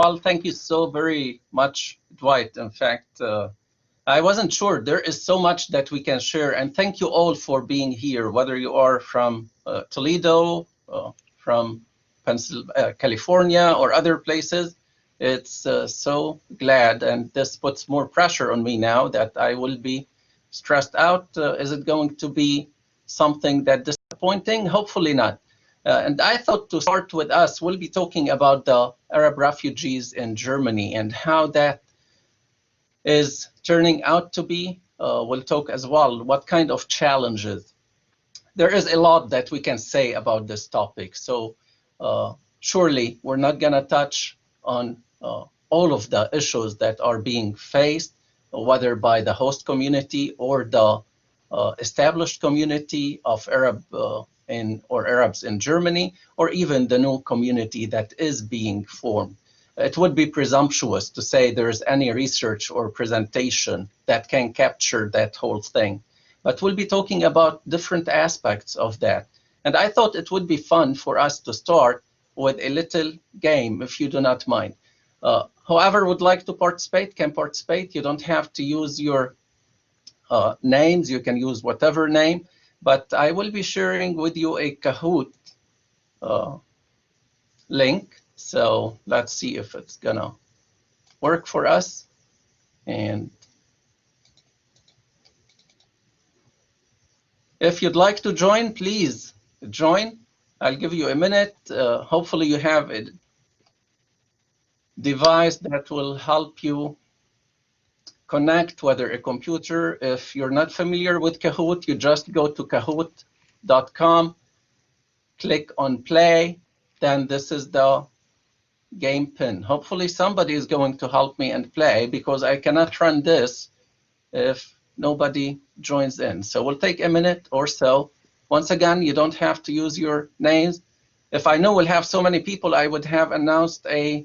Well, thank you so very much, Dwight. In fact, I wasn't sure. There is so much that we can share. And thank you all for being here, whether you are from Toledo, from California, or other places. It's so glad. And this puts more pressure on me now that I will be stressed out. Is it going to be something that disappointing? Hopefully not. And I thought to start with us, we'll be talking about the Arab refugees in Germany and how that is turning out to be. We'll talk as well what kind of challenges. There is a lot that we can say about this topic. So surely we're not going to touch on all of the issues that are being faced, whether by the host community or the established community of Arabs in Germany, or even the new community that is being formed. It would be presumptuous to say there's any research or presentation that can capture that whole thing. But we'll be talking about different aspects of that. And I thought it would be fun for us to start with a little game, if you do not mind. Whoever would like to participate can participate. You don't have to use your names. You can use whatever name. But I will be sharing with you a Kahoot link. So let's see if it's gonna work for us. And if you'd like to join, please join. I'll give you a minute. Hopefully you have a device that will help you connect, whether a computer. If you're not familiar with Kahoot, you just go to kahoot.com, click on play, then this is the game pin. Hopefully somebody is going to help me and play, because I cannot run this if nobody joins in. So we'll take a minute or so. Once again, you don't have to use your names. If I know we'll have so many people, I would have announced a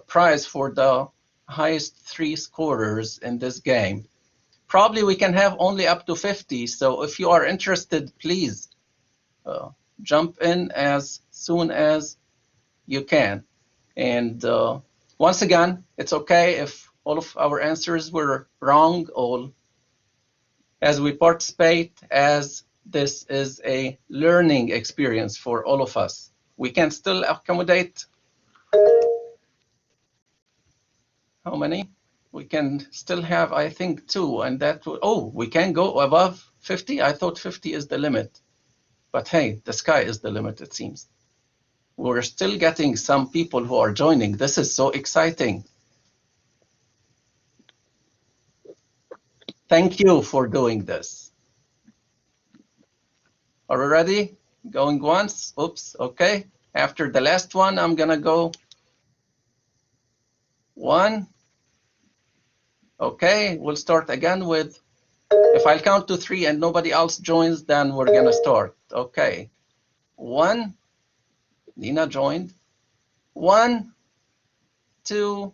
prize for the highest 3 scorers in this game. Probably we can have only up to 50. So if you are interested, please jump in as soon as you can. And once again, it's okay if all of our answers were wrong, or as we participate, as this is a learning experience for all of us. We can still accommodate how many? We can still have, I think, 2, and that will, oh, we can go above 50. I thought 50 is the limit, but hey, the sky is the limit, it seems. We're still getting some people who are joining. This is so exciting. Thank you for doing this. Are we ready? Going once? Oops, okay. After the last one, I'm gonna go 1. Okay, we'll start again with, if I count to 3 and nobody else joins, then we're gonna start. Okay, 1, Nina joined. 1, 2,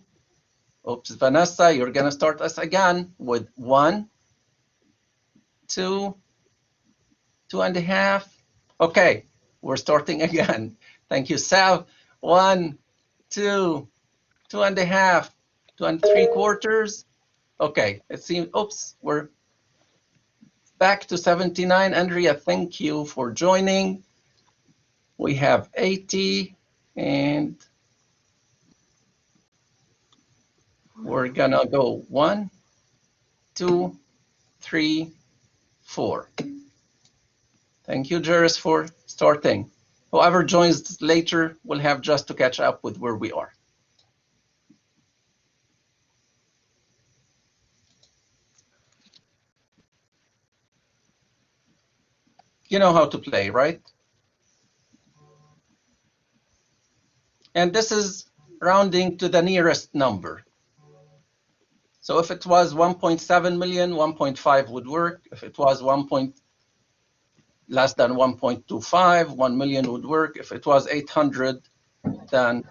oops, Vanessa, you're gonna start us again with 1, 2, 2.5. Okay, we're starting again. Thank you, Sav. 1, 2, 2.5, 2.75. Okay, it seems, oops, we're back to 79. Andrea, thank you for joining. We have 80, and we're gonna go 1, 2, 3, 4. Thank you, Jairus, for starting. Whoever joins later will have just to catch up with where we are. You know how to play, right? And this is rounding to the nearest number. So if it was 1.7 million, 1.5 would work. If it was less than 1.25, 1 million would work. If it was 800, then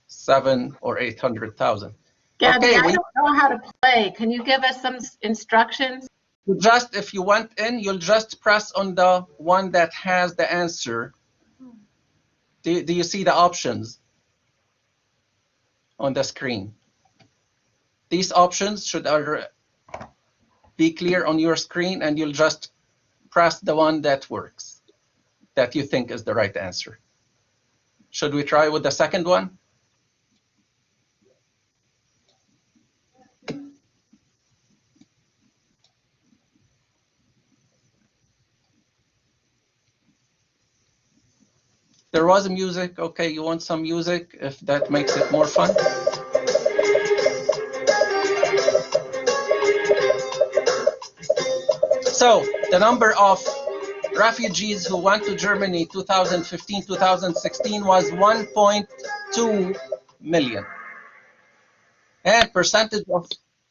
7 or 800,000. Gaby, okay, I don't know how to play. Can you give us some instructions? Just, if you went in, you'll just press on the one that has the answer. Do you see the options? on the screen. These options should be clear on your screen, and you'll just press the one that works, that you think is the right answer. Should we try with the second one? There was music. Okay, you want some music if that makes it more fun? So the number of refugees who went to Germany 2015-2016 was 1.2 million. And percentage of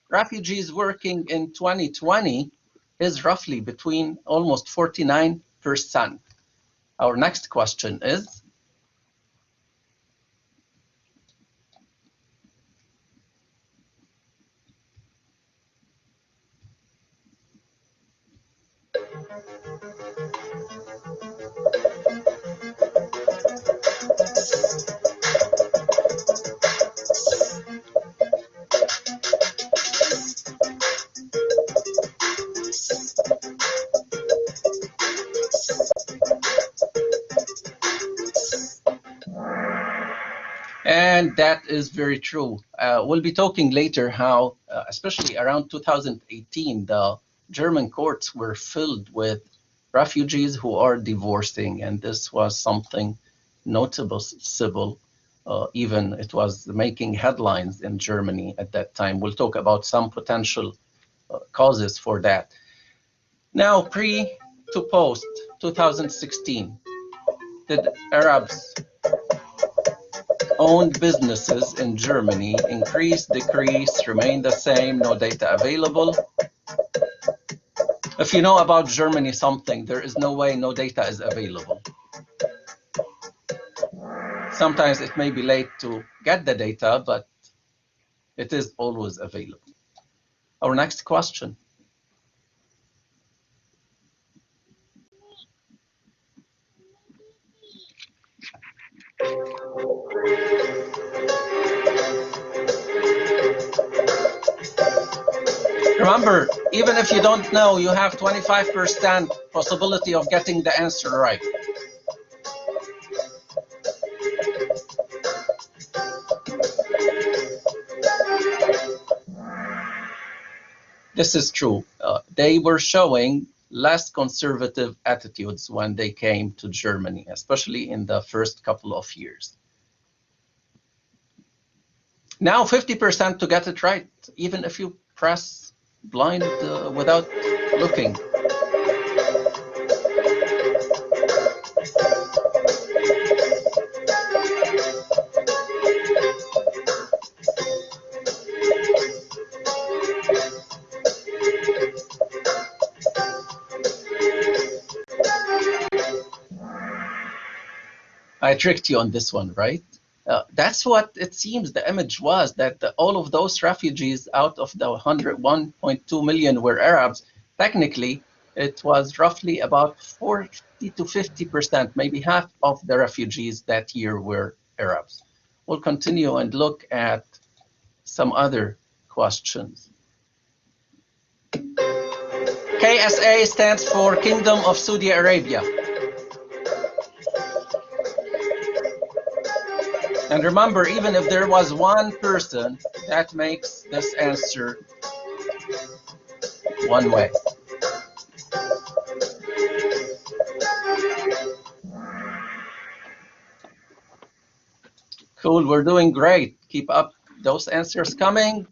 refugees working in 2020 is roughly between almost 49%. Our next question is, and that is very true. We'll be talking later how, especially around 2018, the German courts were filled with refugees who are divorcing, and this was something noticeable. Even it was making headlines in Germany at that time. We'll talk about some potential causes for that. Now, pre to post 2016, did Arabs owned businesses in Germany increase, decrease, remain the same, no data available? If you know about Germany something, there is no way no data is available. Sometimes it may be late to get the data, but it is always available. Our next question. Remember, even if you don't know, you have 25% possibility of getting the answer right. This is true. They were showing less conservative attitudes when they came to Germany, especially in the first couple of years. Now 50% to get it right, even if you press blind without looking. I tricked you on this one, right? That's what it seems the image was, that all of those refugees out of the 101.2 million were Arabs. Technically, it was roughly about 40 to 50%, maybe half of the refugees that year were Arabs. We'll continue and look at some other questions. KSA stands for Kingdom of Saudi Arabia. And remember, even if there was one person, that makes this answer one way. Cool, we're doing great. Keep up those answers coming.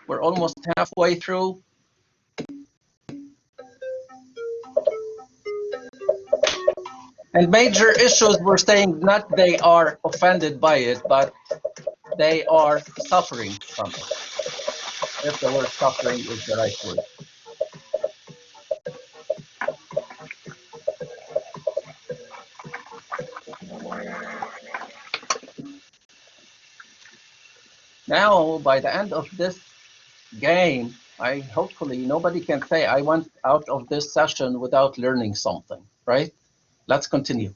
We're almost halfway through. And major issues, we're saying not they are offended by it, but they are suffering from it. If the word suffering is the right word. Now, by the end of this game, hopefully nobody can say I went out of this session without learning something, right? Let's continue.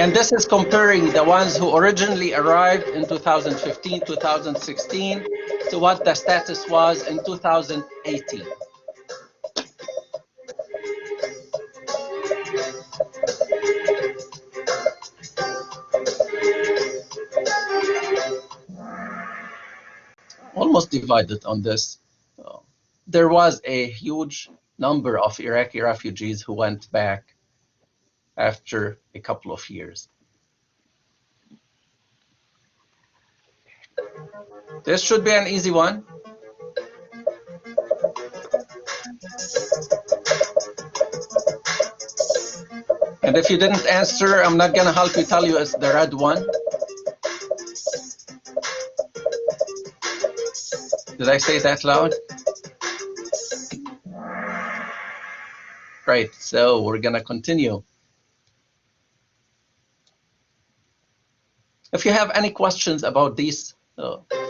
And this is comparing the ones who originally arrived in 2015, 2016 to what the status was in 2018. Almost divided on this. There was a huge number of Iraqi refugees who went back after a couple of years. This should be an easy one. And if you didn't answer, I'm not going to help you tell you it's the red one. Did I say that loud? Great, so we're going to continue. If you have any questions about these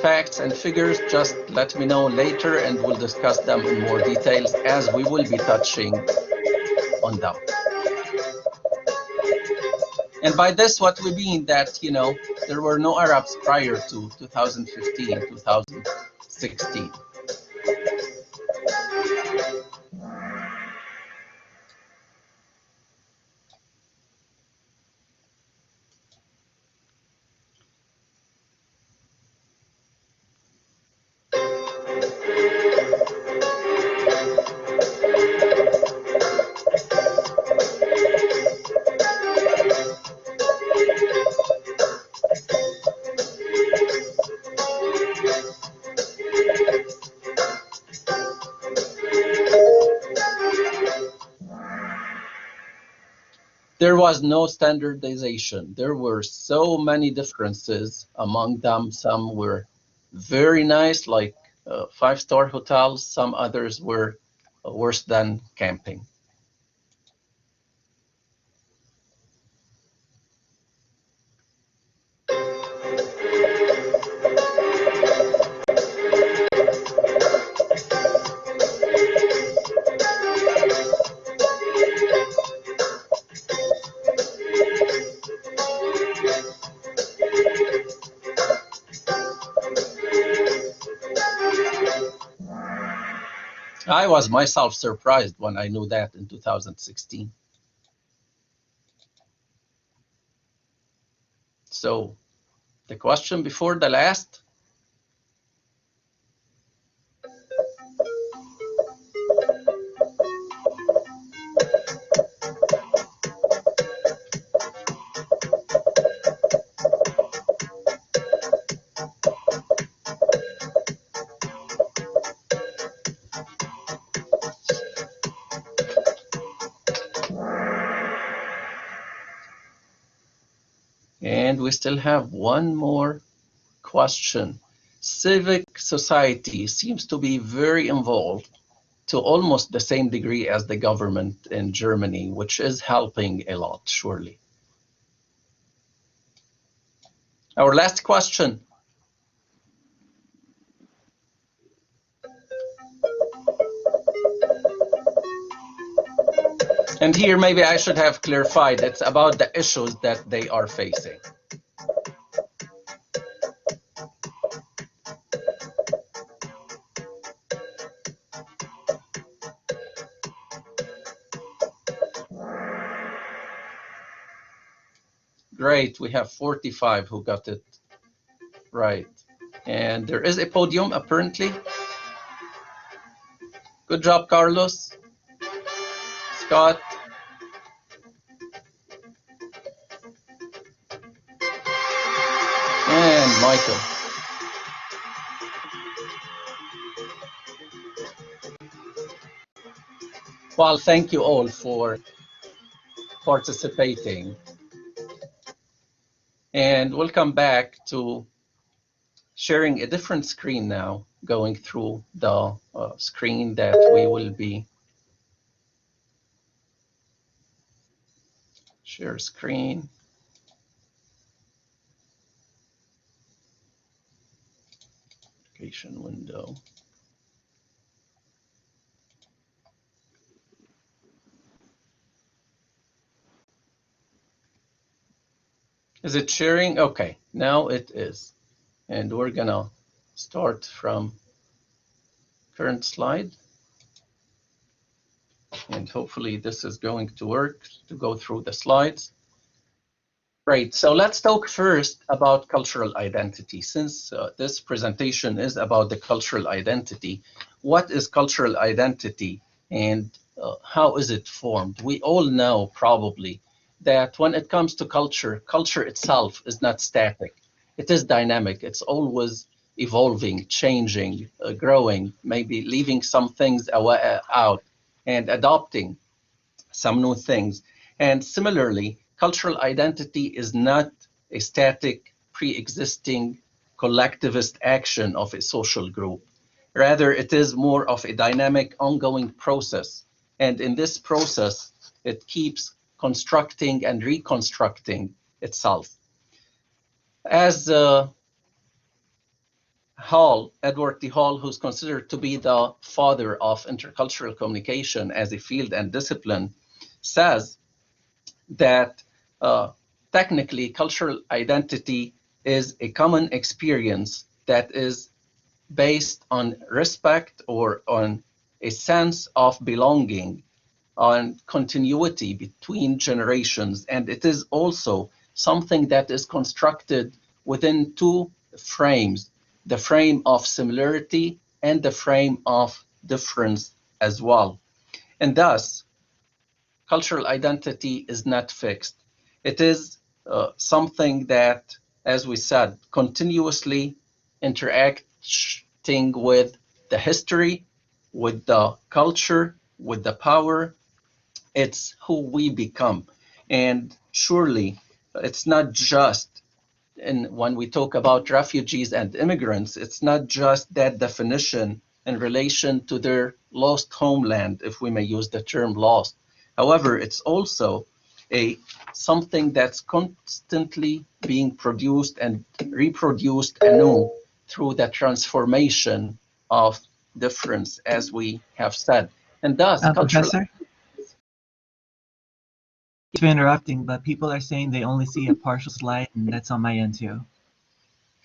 facts and figures, just let me know later and we'll discuss them in more details as we will be touching on them. And by this, what we mean that, you know, there were no Arabs prior to 2015, 2016. There was no standardization. There were so many differences among them. Some were very nice, like five-star hotels. Some others were worse than camping. I was myself surprised when I knew that in 2016. So the question before the last. And we still have one more question. Civic society seems to be very involved to almost the same degree as the government in Germany, which is helping a lot, surely. Our last question. And here maybe I should have clarified, it's about the issues that they are facing. Great, we have 45 who got it right. And there is a podium, apparently. Good job, Carlos, Scott. And Michael. Well, thank you all for participating. And we'll come back to sharing a different screen now, going through the screen that we will be share screen. Application window. Is it sharing? Okay, now it is. And we're gonna start from current slide. And hopefully this is going to work to go through the slides. Great, so let's talk first about cultural identity. Since this presentation is about the cultural identity, what is cultural identity and how is it formed? We all know probably that when it comes to culture, culture itself is not static. It is dynamic. It's always evolving, changing, growing, maybe leaving some things out and adopting some new things. And similarly, cultural identity is not a static, pre-existing collectivist action of a social group. Rather, it is more of a dynamic, ongoing process. And in this process, it keeps constructing and reconstructing itself. As Edward T. Hall, who's considered to be the father of intercultural communication as a field and discipline, says that technically cultural identity is a common experience that is based on respect or on a sense of belonging, on continuity between generations. And it is also something that is constructed within two frames, the frame of similarity and the frame of difference as well. And thus, cultural identity is not fixed. It is something that, as we said, continuously interacting with the history, with the culture, with the power. It's who we become. And surely it's not just, and when we talk about refugees and immigrants, it's not just that definition in relation to their lost homeland, if we may use the term lost. However, it's also something that's constantly being produced and reproduced anew through the transformation of difference, as we have said. And thus, cultural. Professor? Keep interrupting, but people are saying they only see a partial slide, and that's on my end too.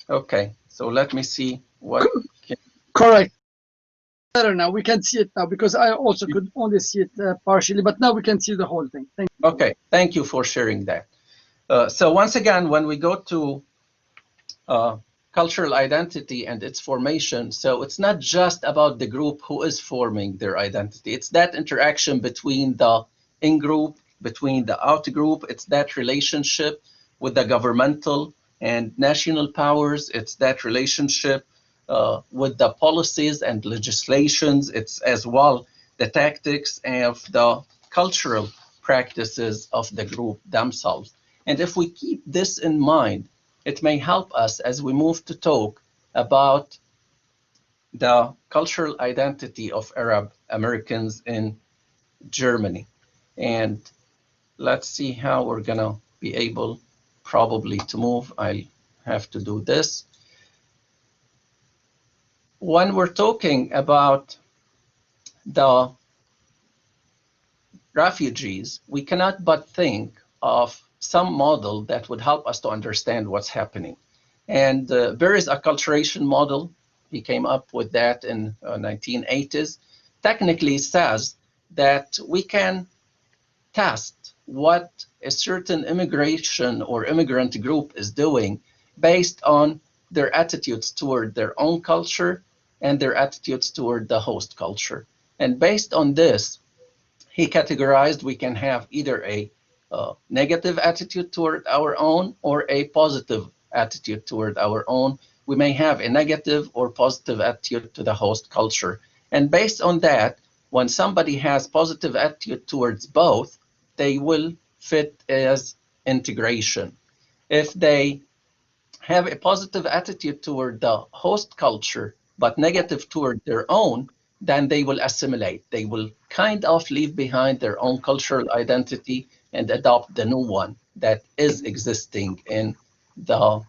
Okay, so let me see what. Correct. Better now. We can see it now because I also could only see it partially, but now we can see the whole thing. Thank you. Okay, thank you for sharing that. So once again, when we go to cultural identity and its formation, so it's not just about the group who is forming their identity. It's that interaction between the in-group, between the out-group. It's that relationship with the governmental and national powers. It's that relationship with the policies and legislations. It's as well the tactics of the cultural practices of the group themselves. And if we keep this in mind, it may help us as we move to talk about the cultural identity of Arab Americans in Germany. And let's see how we're gonna be able probably to move. I'll have to do this. When we're talking about the refugees, we cannot but think of some model that would help us to understand what's happening. And there is acculturation model. He came up with that in 1980s. Technically says that we can test what a certain immigration or immigrant group is doing based on their attitudes toward their own culture and their attitudes toward the host culture. And based on this, he categorized we can have either a negative attitude toward our own or a positive attitude toward our own. We may have a negative or positive attitude to the host culture. And based on that, when somebody has positive attitude towards both, they will fit as integration. If they have a positive attitude toward the host culture, but negative toward their own, then they will assimilate. They will kind of leave behind their own cultural identity and adopt the new one that is existing in the,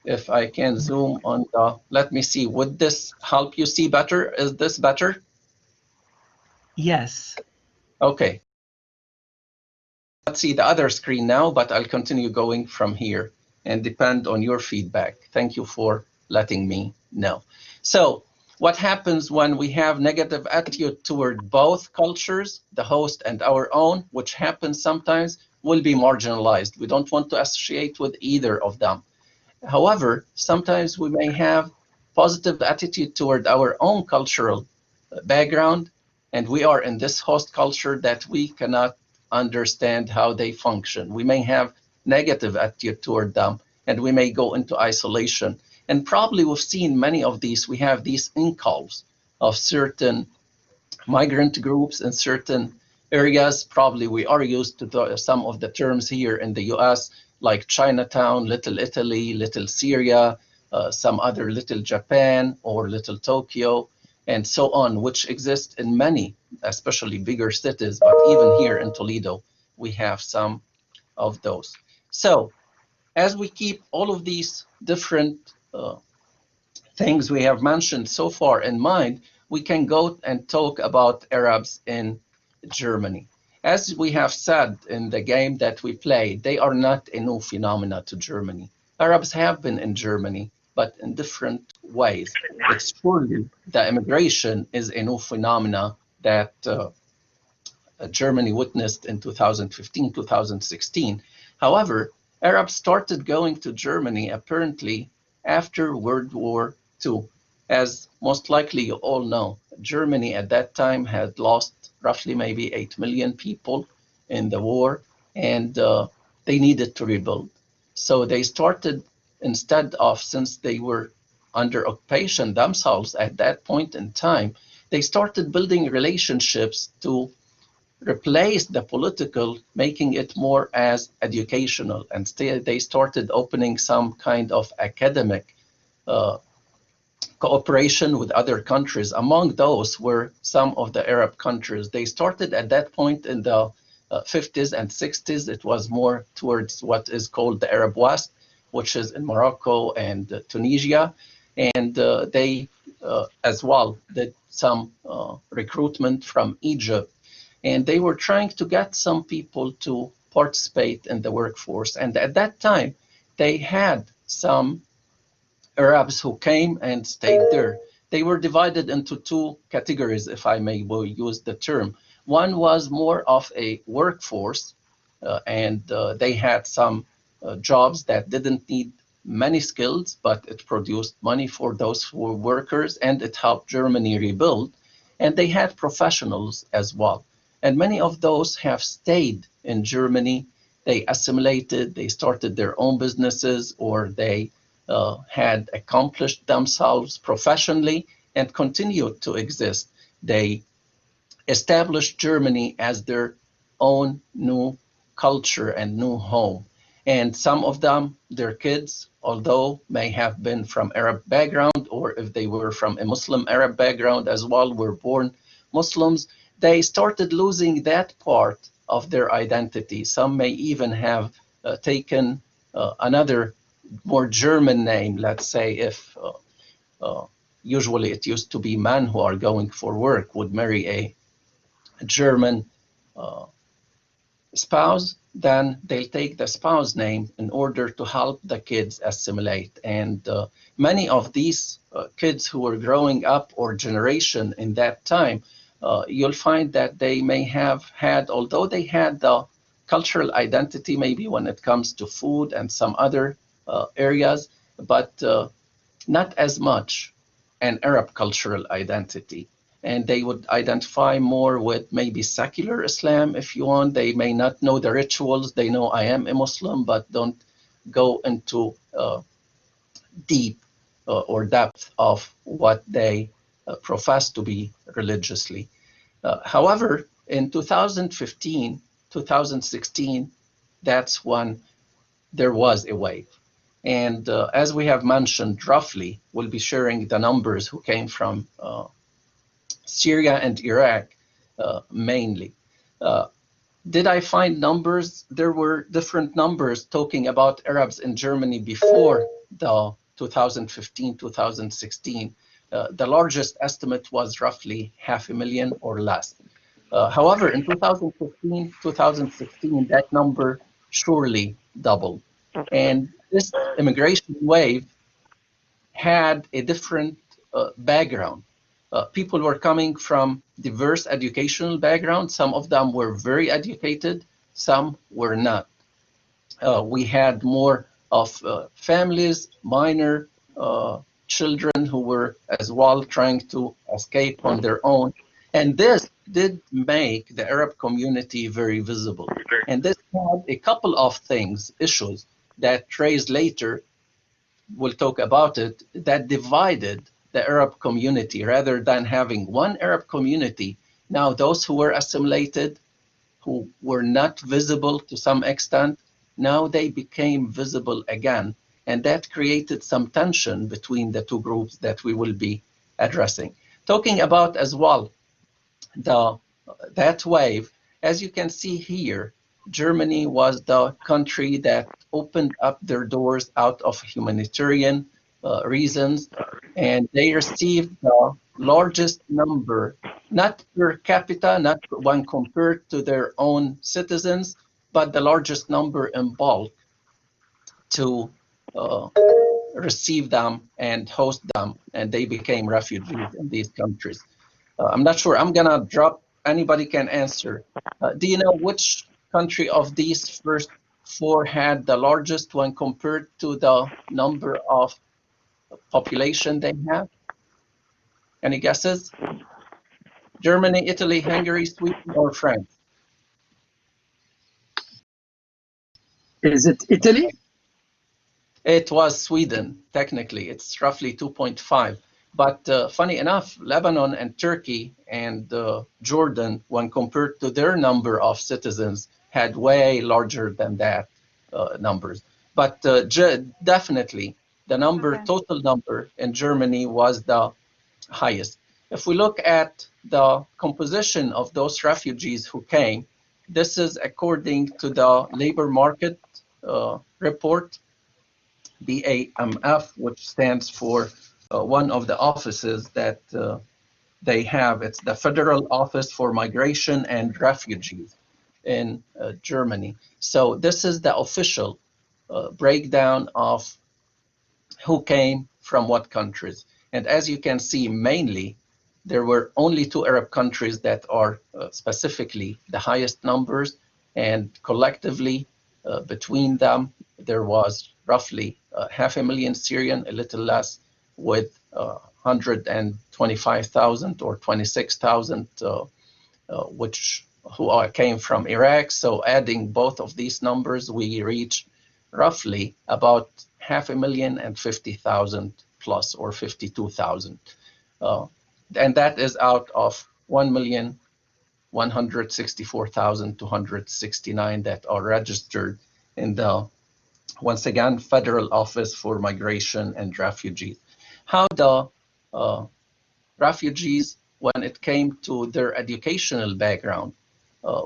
if I can zoom on the, let me see, would this help you see better? Is this better? Yes. Okay. not see the other screen now, but I'll continue going from here and depend on your feedback. Thank you for letting me know. So what happens when we have negative attitude toward both cultures, the host and our own, which happens sometimes, will be marginalized. We don't want to associate with either of them. However, sometimes we may have positive attitude toward our own cultural background, and we are in this host culture that we cannot understand how they function. We may have negative attitude toward them, and we may go into isolation. And probably we've seen many of these. We have these incults of certain migrant groups in certain areas. Probably we are used to some of the terms here in the US, like Chinatown, Little Italy, Little Syria, some other Little Japan or Little Tokyo, and so on, which exist in many, especially bigger cities, but even here in Toledo, we have some of those. So as we keep all of these different things we have mentioned so far in mind, we can go and talk about Arabs in Germany. As we have said in the game that we play, they are not a new phenomena to Germany. Arabs have been in Germany, but in different ways. It's surely the immigration is a new phenomena that Germany witnessed in 2015, 2016. However, Arabs started going to Germany apparently after World War II. As most likely you all know, Germany at that time had lost roughly maybe 8 million people in the war, and they needed to rebuild. So they started, instead of, since they were under occupation themselves at that point in time, they started building relationships to replace the political, making it more as educational. And they started opening some kind of academic cooperation with other countries. Among those were some of the Arab countries. They started at that point in the 50s and 60s. It was more towards what is called the Arab West, which is in Morocco and Tunisia. And they as well did some recruitment from Egypt. And they were trying to get some people to participate in the workforce. And at that time, they had some Arabs who came and stayed there. They were divided into two categories, if I may use the term. One was more of a workforce, and they had some jobs that didn't need many skills, but it produced money for those who were workers, and it helped Germany rebuild. And they had professionals as well. And many of those have stayed in Germany. They assimilated, they started their own businesses, or they had accomplished themselves professionally and continued to exist. They established Germany as their own new culture and new home. And some of them, their kids, although may have been from Arab background, or if they were from a Muslim Arab background as well, were born Muslims, they started losing that part of their identity. Some may even have taken another more German name, let's say, if usually it used to be men who are going for work would marry a German spouse, then they'll take the spouse name in order to help the kids assimilate. And many of these kids who were growing up, or generation in that time, you'll find that they may have had, although they had the cultural identity maybe when it comes to food and some other areas, but not as much an Arab cultural identity. And they would identify more with maybe secular Islam, if you want. They may not know the rituals. They know I am a Muslim, but don't go into deep or depth of what they profess to be religiously. However, in 2015, 2016, that's when there was a wave. And as we have mentioned, roughly, we'll be sharing the numbers who came from Syria and Iraq mainly. Did I find numbers? There were different numbers talking about Arabs in Germany before the 2015, 2016. The largest estimate was roughly 500,000 or less. However, in 2015, 2016, that number surely doubled. And this immigration wave had a different background. People were coming from diverse educational backgrounds. Some of them were very educated, some were not. We had more of families, minor children who were as well trying to escape on their own. And this did make the Arab community very visible. And this had a couple of things, issues that raised later, we'll talk about it, that divided the Arab community rather than having one Arab community. Now, those who were assimilated, who were not visible to some extent, now they became visible again. And that created some tension between the two groups that we will be addressing. Talking about as well that wave, as you can see here, Germany was the country that opened up their doors out of humanitarian reasons, and they received the largest number, not per capita, not when compared to their own citizens, but the largest number in bulk to receive them and host them, and they became refugees in these countries. I'm not sure. I'm gonna drop. Anybody can answer. Do you know which country of these first four had the largest when compared to the number of population they have? Any guesses? Germany, Italy, Hungary, Sweden, or France? Is it Italy? It was Sweden, technically. It's roughly 2.5. But funny enough, Lebanon and Turkey and Jordan, when compared to their number of citizens, had way larger than that numbers. But definitely, the total number in Germany was the highest. If we look at the composition of those refugees who came, this is according to the labor market report, BAMF, which stands for one of the offices that they have. It's the Federal Office for Migration and Refugees in Germany. So this is the official breakdown of who came from what countries. And as you can see, mainly there were only two Arab countries that are specifically the highest numbers, and collectively between them, there was roughly 500,000 Syrian, a little less, with 125,000 or 26,000 who came from Iraq. So adding both of these numbers, we reach roughly about 500,000 and 50,000 plus, or 52,000. And that is out of 1,164,269 that are registered in the, once again, Federal Office for Migration and Refugees. How the refugees, when it came to their educational background,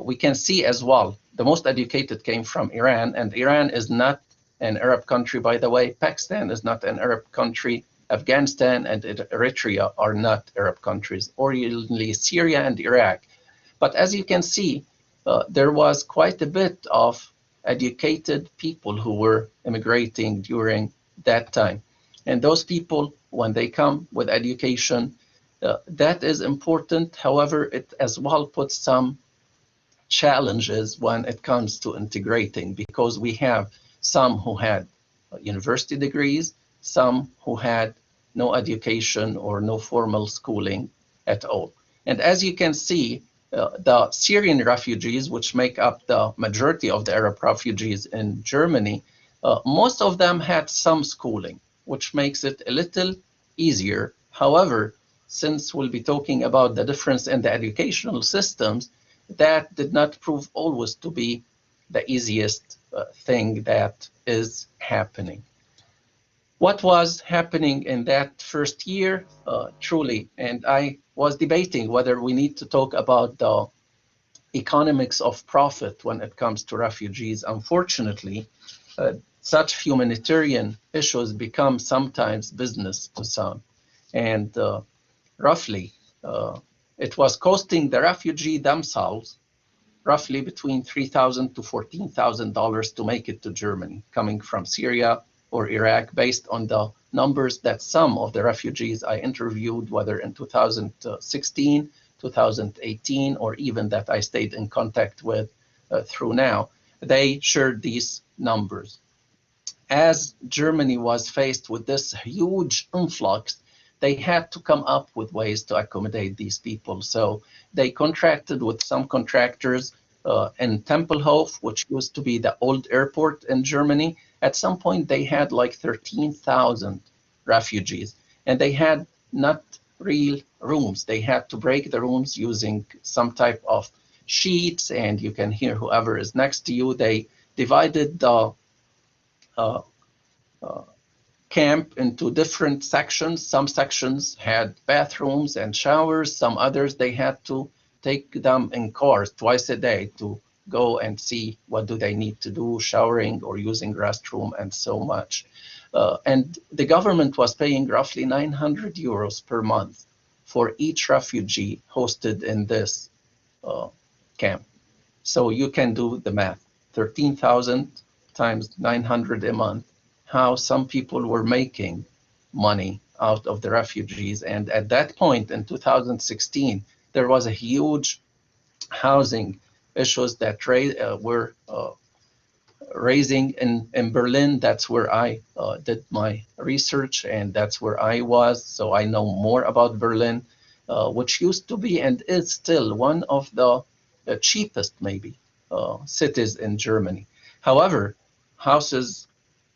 we can see as well, the most educated came from Iran, and Iran is not an Arab country, by the way. Pakistan is not an Arab country. Afghanistan and Eritrea are not Arab countries, or only Syria and Iraq. But as you can see, there was quite a bit of educated people who were immigrating during that time. And those people, when they come with education, that is important. However, it as well puts some challenges when it comes to integrating, because we have some who had university degrees, some who had no education or no formal schooling at all. And as you can see, the Syrian refugees, which make up the majority of the Arab refugees in Germany, most of them had some schooling, which makes it a little easier. However, since we'll be talking about the difference in the educational systems, that did not prove always to be the easiest thing that is happening. What was happening in that first year, truly, and I was debating whether we need to talk about the economics of profit when it comes to refugees. Unfortunately, such humanitarian issues become sometimes business to some. And roughly, it was costing the refugee themselves roughly between $3,000 to $14,000 to make it to Germany, coming from Syria or Iraq, based on the numbers that some of the refugees I interviewed, whether in 2016, 2018, or even that I stayed in contact with through now, they shared these numbers. As Germany was faced with this huge influx, they had to come up with ways to accommodate these people. So they contracted with some contractors in Tempelhof, which used to be the old airport in Germany. At some point, they had like 13,000 refugees, and they had not real rooms. They had to break the rooms using some type of sheets, and you can hear whoever is next to you. They divided the camp into different sections. Some sections had bathrooms and showers. Some others, they had to take them in cars twice a day to go and see what do they need to do, showering or using restroom and so much. And the government was paying roughly 900 euros per month for each refugee hosted in this camp. So you can do the math, 13,000 times 900 a month, how some people were making money out of the refugees. And at that point in 2016, there was a huge housing issues that were raising in Berlin. That's where I did my research, and that's where I was. So I know more about Berlin, which used to be and is still one of the cheapest, maybe, cities in Germany. However, houses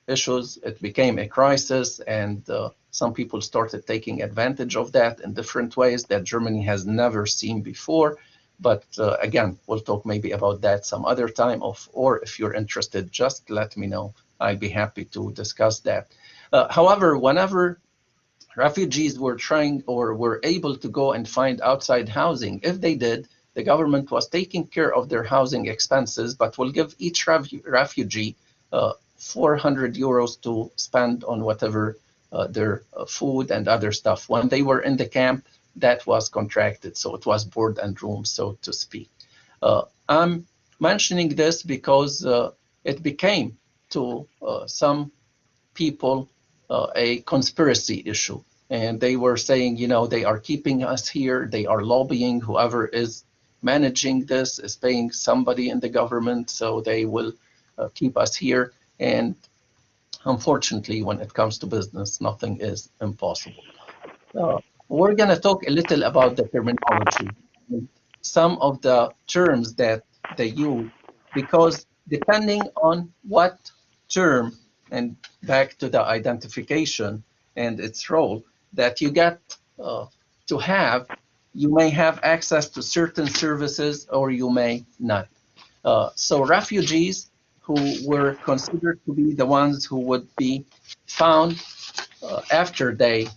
issues, it became a crisis, and some people started taking advantage of that in different ways that Germany has never seen before. But again, we'll talk maybe about that some other time, or if you're interested, just let me know. I'd be happy to discuss that. However, whenever refugees were trying or were able to go and find outside housing, if they did, the government was taking care of their housing expenses, but will give each refugee 400 euros to spend on whatever their food and other stuff. When they were in the camp, that was contracted, so it was board and room, so to speak. I'm mentioning this because it became to some people a conspiracy issue, and they were saying, you know, they are keeping us here, they are lobbying, whoever is managing this is paying somebody in the government, so they will keep us here. And unfortunately, when it comes to business, nothing is impossible. We're going to talk a little about the terminology, some of the terms that they use, because depending on what term, and back to the identification and its role, that you get to have, you may have access to certain services or you may not. So refugees who were considered to be the ones who would be found after they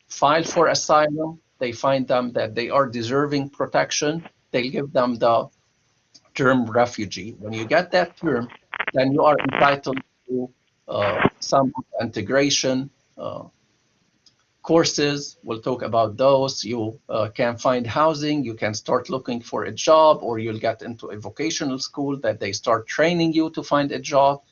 file for asylum, they find them that they are deserving protection, they give them the term refugee. When you get that term, then you are entitled to some integration courses. We'll talk about those. You can find housing, you can start looking for a job, or you'll get into a vocational school that they start training you to find a job.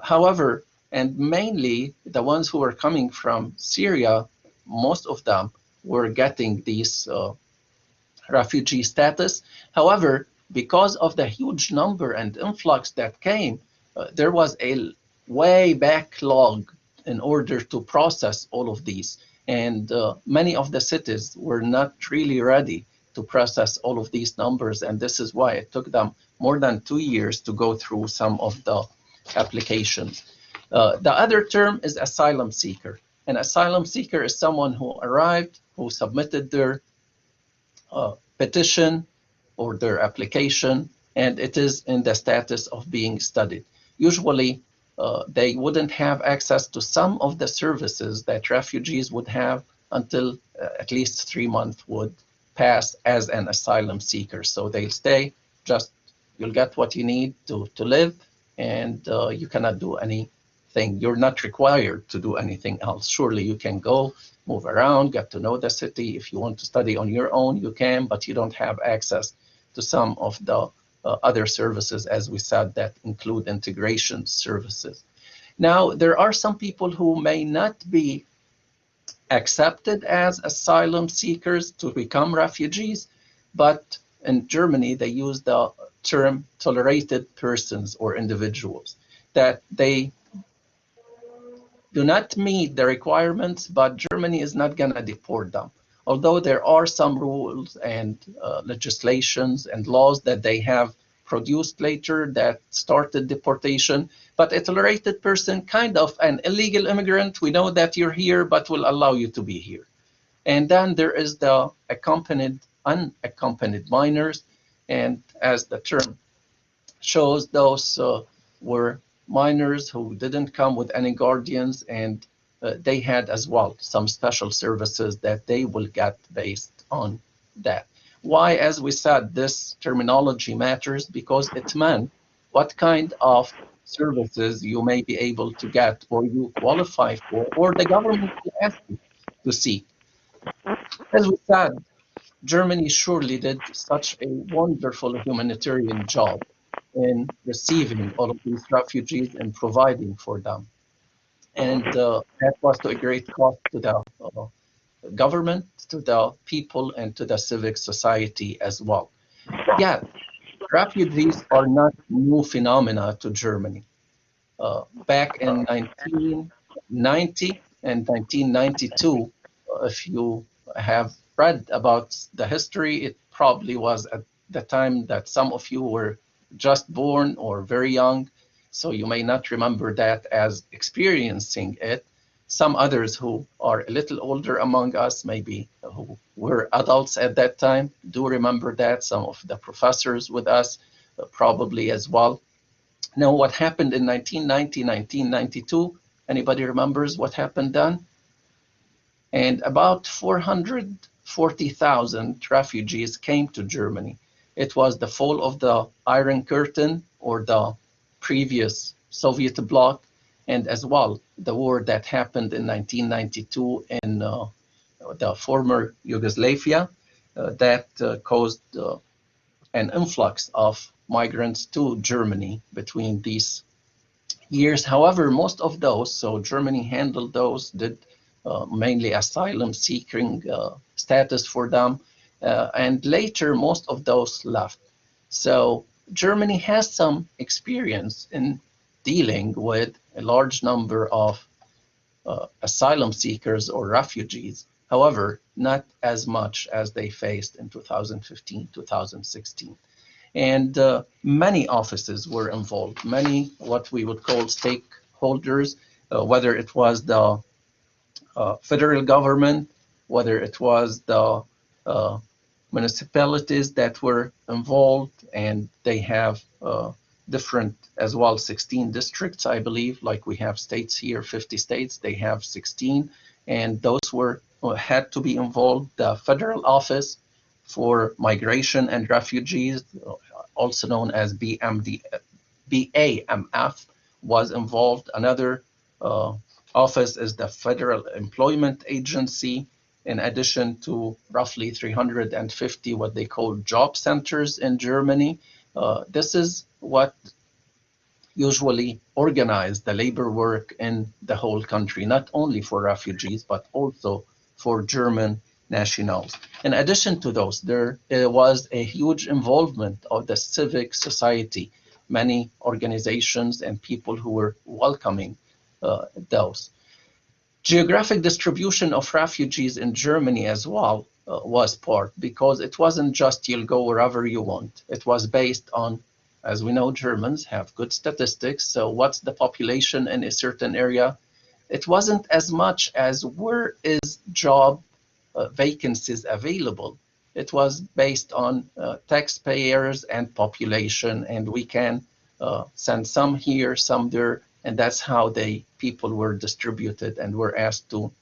However, and mainly the ones who were coming from Syria, most of them were getting these refugee status. However, because of the huge number and influx that came, there was a way backlog in order to process all of these. And many of the cities were not really ready to process all of these numbers. And this is why it took them more than 2 years to go through some of the applications. The other term is asylum seeker. An asylum seeker is someone who arrived, who submitted their petition or their application, and it is in the status of being studied. Usually, they wouldn't have access to some of the services that refugees would have until at least 3 months would pass as an asylum seeker. So they'll stay, just you'll get what you need to live, and you cannot do anything. You're not required to do anything else. Surely you can go move around, get to know the city. If you want to study on your own, you can, but you don't have access to some of the other services, as we said, that include integration services. Now, there are some people who may not be accepted as asylum seekers to become refugees, but in Germany, they use the term tolerated persons or individuals, that they do not meet the requirements, but Germany is not going to deport them. Although there are some rules and legislations and laws that they have produced later that started deportation, but a tolerated person, kind of an illegal immigrant, we know that you're here, but we'll allow you to be here. And then there is the unaccompanied minors, and as the term shows, those were minors who didn't come with any guardians, and they had as well some special services that they will get based on that. Why, as we said, this terminology matters, because it meant what kind of services you may be able to get or you qualify for, or the government will ask you to seek. As we said, Germany surely did such a wonderful humanitarian job in receiving all of these refugees and providing for them. And that was to a great cost to the government, to the people, and to the civic society as well. Yet, refugees are not new phenomena to Germany. Back in 1990 and 1992, if you have read about the history, it probably was at the time that some of you were just born or very young, so you may not remember that as experiencing it. Some others who are a little older among us, maybe who were adults at that time, do remember that. Some of the professors with us probably as well. Now, what happened in 1990, 1992? Anybody remembers what happened then? And about 440,000 refugees came to Germany. It was the fall of the Iron Curtain, or the previous Soviet bloc, and as well the war that happened in 1992 in the former Yugoslavia that caused an influx of migrants to Germany between these years. However, most of those, so Germany handled those, did mainly asylum seeking status for them, and later most of those left. So Germany has some experience in dealing with a large number of asylum seekers or refugees. However, not as much as they faced in 2015, 2016. And many offices were involved, many what we would call stakeholders, whether it was the federal government, whether it was the municipalities that were involved, and they have different as well, 16 districts, I believe, like we have states here, 50 states, they have 16, and those were had to be involved. The federal office for migration and refugees, also known as BAMF, was involved. Another office is the Federal Employment Agency, in addition to roughly 350 what they call job centers in Germany. This is what usually organize the labor work in the whole country, not only for refugees, but also for German nationals. In addition to those, there was a huge involvement of the civic society, many organizations and people who were welcoming those. Geographic distribution of refugees in Germany as well was part, because it wasn't just you'll go wherever you want. It was based on, as we know, Germans have good statistics. So what's the population in a certain area? It wasn't as much as where is job vacancies available. It was based on taxpayers and population, and we can send some here, some there, and that's how people were distributed and were asked to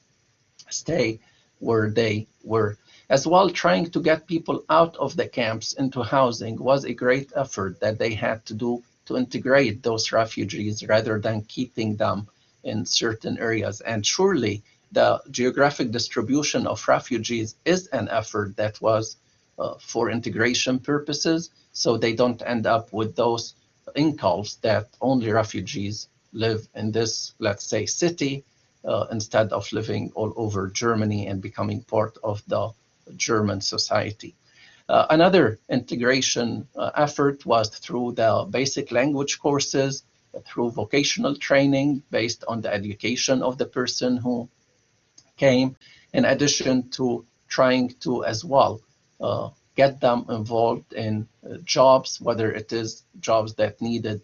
stay where they were. As well, trying to get people out of the camps into housing was a great effort that they had to do to integrate those refugees rather than keeping them in certain areas. And surely the geographic distribution of refugees is an effort that was for integration purposes, so they don't end up with those incults that only refugees live in this, let's say, city, instead of living all over Germany and becoming part of the German society. Another integration effort was through the basic language courses, through vocational training based on the education of the person who came, in addition to trying to as well get them involved in jobs, whether it is jobs that needed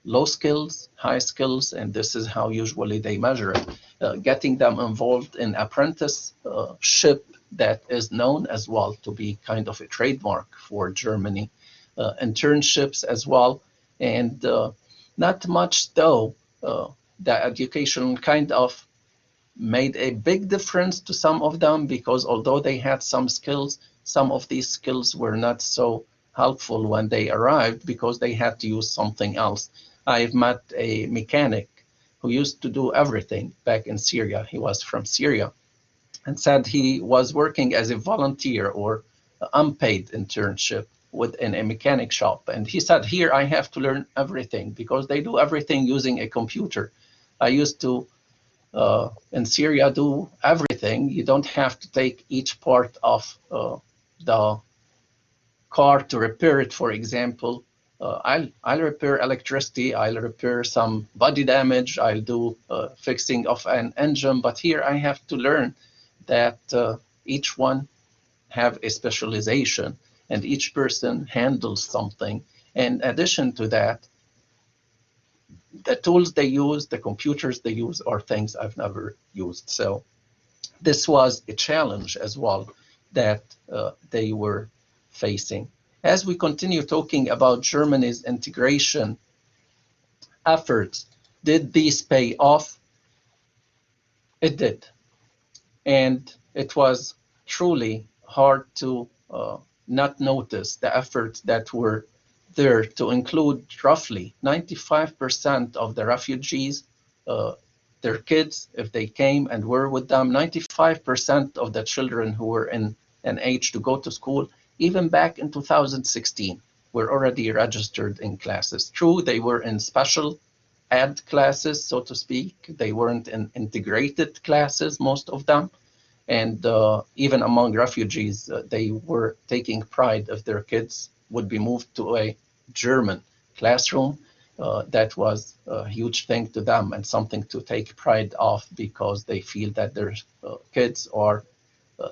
low skills, high skills, and this is how usually they measure it, getting them involved in apprenticeship that is known as well to be kind of a trademark for Germany, internships as well, and not much though, the education kind of made a big difference to some of them, because although they had some skills, some of these skills were not so helpful when they arrived because they had to use something else. I've met a mechanic who used to do everything back in Syria. He was from Syria and said he was working as a volunteer or unpaid internship within a mechanic shop. And he said, here I have to learn everything because they do everything using a computer. I used to in Syria do everything. You don't have to take each part of the car to repair it, for example. I'll repair electricity, I'll repair some body damage, I'll do fixing of an engine, but here I have to learn that each one have a specialization and each person handles something. In addition to that, the tools they use, the computers they use are things I've never used. So this was a challenge as well that they were facing. As we continue talking about Germany's integration efforts, did these pay off? It did. And it was truly hard to not notice the efforts that were there to include roughly 95% of the refugees, their kids, if they came and were with them, 95% of the children who were in an age to go to school, even back in 2016, were already registered in classes. True, they were in special ed classes, so to speak. They weren't in integrated classes, most of them. And even among refugees, they were taking pride if their kids would be moved to a German classroom. That was a huge thing to them and something to take pride of because they feel that their kids are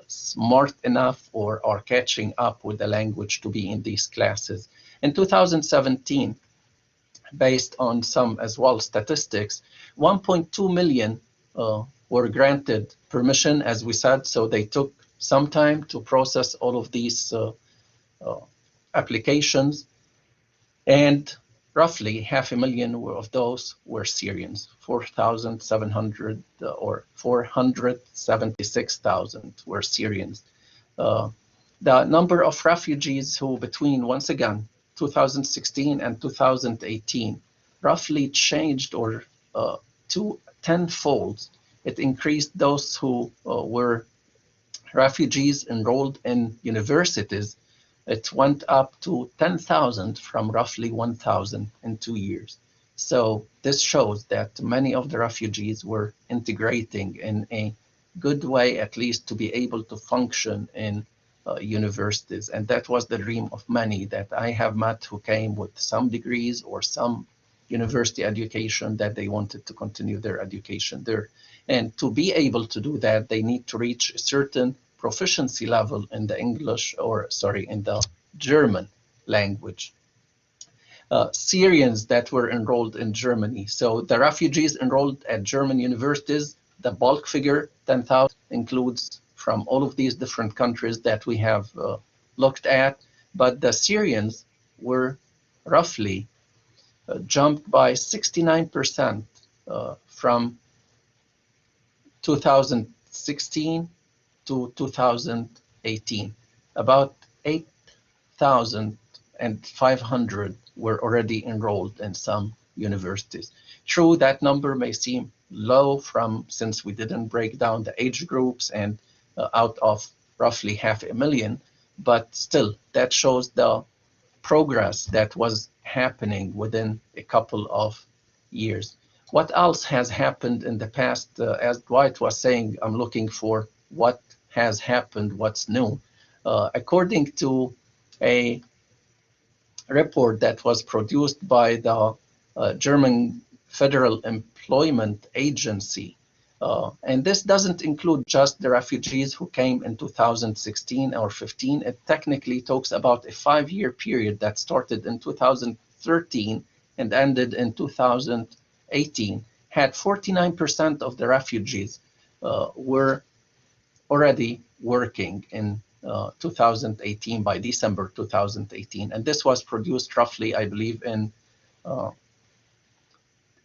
smart enough or are catching up with the language to be in these classes. In 2017, based on some as well statistics, 1.2 million were granted permission, as we said, so they took some time to process all of these applications, and roughly 500,000 of those were Syrians, 4,700 or 476,000 were Syrians. The number of refugees who between, once again, 2016 and 2018, roughly changed or to tenfold. It increased those who were refugees enrolled in universities. It went up to 10,000 from roughly 1,000 in 2 years. So this shows that many of the refugees were integrating in a good way, at least to be able to function in universities. And that was the dream of many that I have met who came with some degrees or some university education that they wanted to continue their education there. And to be able to do that, they need to reach a certain proficiency level in the English, or sorry, in the German language. Syrians that were enrolled in Germany. So the refugees enrolled at German universities, the bulk figure, 10,000, includes from all of these different countries that we have looked at. But the Syrians were roughly jumped by 69% from 2016 to 2018. About 8,500 were already enrolled in some universities. True, that number may seem low since we didn't break down the age groups and out of roughly 500,000, but still that shows the progress that was happening within a couple of years. What else has happened in the past? As Dwight was saying, I'm looking for what has happened, what's new. According to a report that was produced by the German Federal Employment Agency, and this doesn't include just the refugees who came in 2016 or 15. It technically talks about a 5-year period that started in 2013 and ended in 2018. Had 49% of the refugees were already working in 2018, by December 2018. And this was produced roughly, I believe, in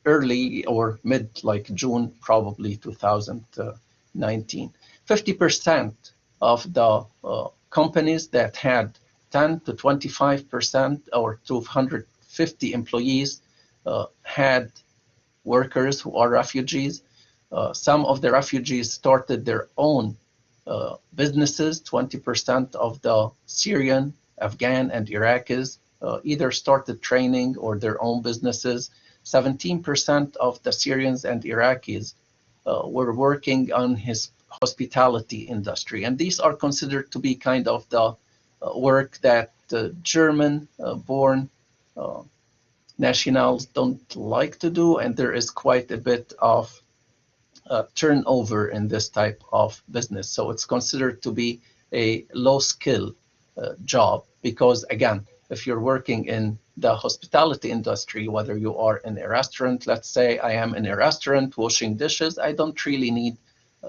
early or mid, like June, probably 2019. 50% of the companies that had 10 to 25% or 250 employees had workers who are refugees. Some of the refugees started their own businesses. 20% of the Syrian, Afghan, and Iraqis either started training or their own businesses. 17% of the Syrians and Iraqis were working on his hospitality industry. And these are considered to be kind of the work that German-born nationals don't like to do. And there is quite a bit of turnover in this type of business. So it's considered to be a low skill job because, again, if you're working in the hospitality industry, whether you are in a restaurant, let's say I am in a restaurant washing dishes, I don't really need